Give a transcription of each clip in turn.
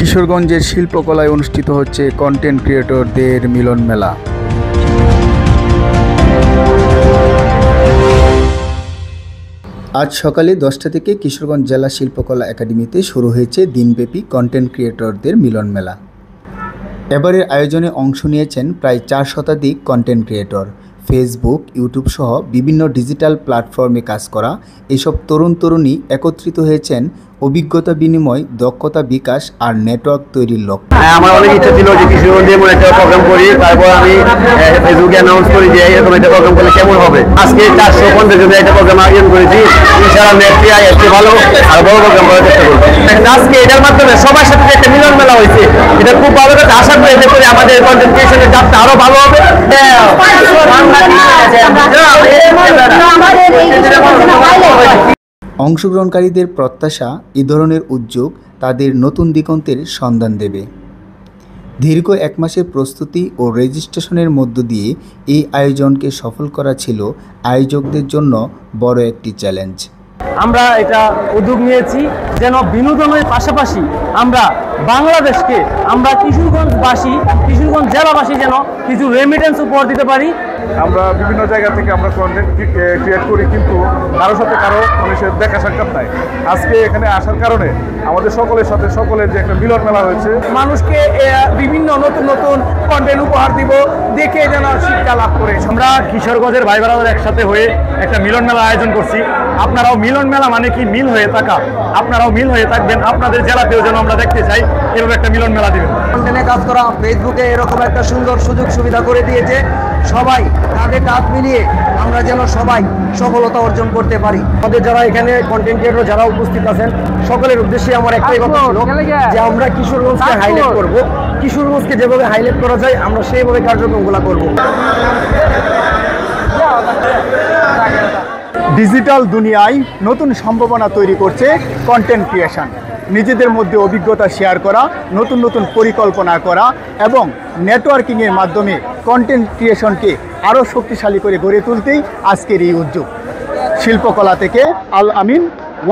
কিশোরগঞ্জের শিল্পকলায় অনুষ্ঠিত হচ্ছে কন্টেন্ট ক্রিয়েটরদের মিলন মেলা। আজ সকালে 10টা থেকে কিশোরগঞ্জ জেলা শিল্পকলা একাডেমিতে শুরু হয়েছে দিনব্যাপী কন্টেন্ট ক্রিয়েটরদের মিলন মেলা। এবারের আয়োজনে অংশ নিয়েছেন প্রায় 4 শতাধিক কন্টেন্ট ক্রিয়েটর। ফেসবুক, ইউটিউব সহ বিভিন্ন ডিজিটাল প্ল্যাটফর্মে কাজ করা এসব তরুণ-তরুণী একত্রিত হয়েছেন অভিজ্ঞতা বিনিময়, দক্ষতা বিকাশ আর নেটওয়ার্ক তৈরির লক্ষ্যে। আমার অনেক ইচ্ছা ছিল যে কিশোরগঞ্জে এমন একটা প্রোগ্রাম করি, তারপর আমি ফেসবুকে অ্যানাউন্স করি যে এরকম একটা প্রোগ্রাম করলে কেমন হবে। আজকে 450 জনের একটা প্রোগ্রাম আয়োজন করেছি। ইনশাআল্লাহ নেক্সট ইয়ার এর চেয়ে ভালো আর বড় প্রোগ্রাম করার চেষ্টা করব। আজকে এটার মাধ্যমে সবার সাথে একটা মিলন মেলা হয়েছে, এটা খুব ভালো একটা আশা করি এতে করে আমাদের কন্টেন্ট ক্রিয়েশনের যাত্রা আরো ভালো হবে। অংশগ্রহণকারীদের প্রত্যাশা এ ধরনের উদ্যোগ তাদের নতুন দিগন্তের সন্ধান দেবে। দীর্ঘ 1 মাসের প্রস্তুতি ও রেজিস্ট্রেশনের মধ্য দিয়ে এই আয়োজনকে সফল করা ছিল আয়োজকদের জন্য বড় একটি চ্যালেঞ্জ। আমরা এটা উদ্যোগ নিয়েছি যেন বিনোদনের পাশাপাশি আমরা বাংলাদেশকে, আমরা কিশোরগঞ্জ জেলাবাসী যেন কিছু রেমিটেন্স উপহার দিতে পারি। আমরা বিভিন্ন জায়গা থেকে আমরা কন্টেন্ট ক্রিয়েট করি, কিন্তু কারোর সাথে কারো মানুষের দেখা সাক্ষাৎ নাই। আজকে এখানে আসার কারণে আমাদের সকলের সাথে সকলের যে একটা মিলন মেলা হয়েছে, মানুষকে বিভিন্ন নতুন নতুন কন্টেন্ট উপহার দিব, দেখে যেন শিক্ষা লাভ করে। আমরা কিশোরগঞ্জের ভাই বোনেরা একসাথে হয়ে একটা মিলন মেলা আয়োজন করছি। আপনারাও মিলন মেলা মানে কি মিল হয়ে থাকা, আপনারাও মিল হয়ে থাকবেন। আপনাদের জেলাতেও যেন আমরা দেখতে চাই এরকম একটা মিলন মেলা দিবেন। কন্টেন্টে কাজ করা, ফেসবুকে এরকম একটা সুন্দর সুযোগ সুবিধা করে দিয়েছে। সবাই তাদের কাজ মিলিয়ে আমরা যেন সবাই সফলতা অর্জন করতে পারি। আমাদের যারা এখানে কন্টেন্ট ক্রিয়েটর যারা উপস্থিত আছেন সকলের উদ্দেশ্যে আমার একটাই কথা ছিল যে আমরা কিশোরগঞ্জকে হাইলাইট করব। কিশোরগঞ্জকে যেভাবে হাইলাইট করা যায় আমরা সেইভাবে কার্যক্রমগুলো করব। ডিজিটাল দুনিয়ায় নতুন সম্ভাবনা তৈরি করছে কন্টেন্ট ক্রিয়েশন। নিজেদের মধ্যে অভিজ্ঞতা শেয়ার করা, নতুন নতুন পরিকল্পনা করা এবং নেটওয়ার্কিংয়ের মাধ্যমে কন্টেন্ট ক্রিয়েশনকে আরও শক্তিশালী করে গড়ে তুলতেই আজকের এই উদ্যোগ। শিল্পকলা থেকে আল আমিন,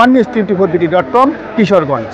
1news24bt.com, কিশোরগঞ্জ।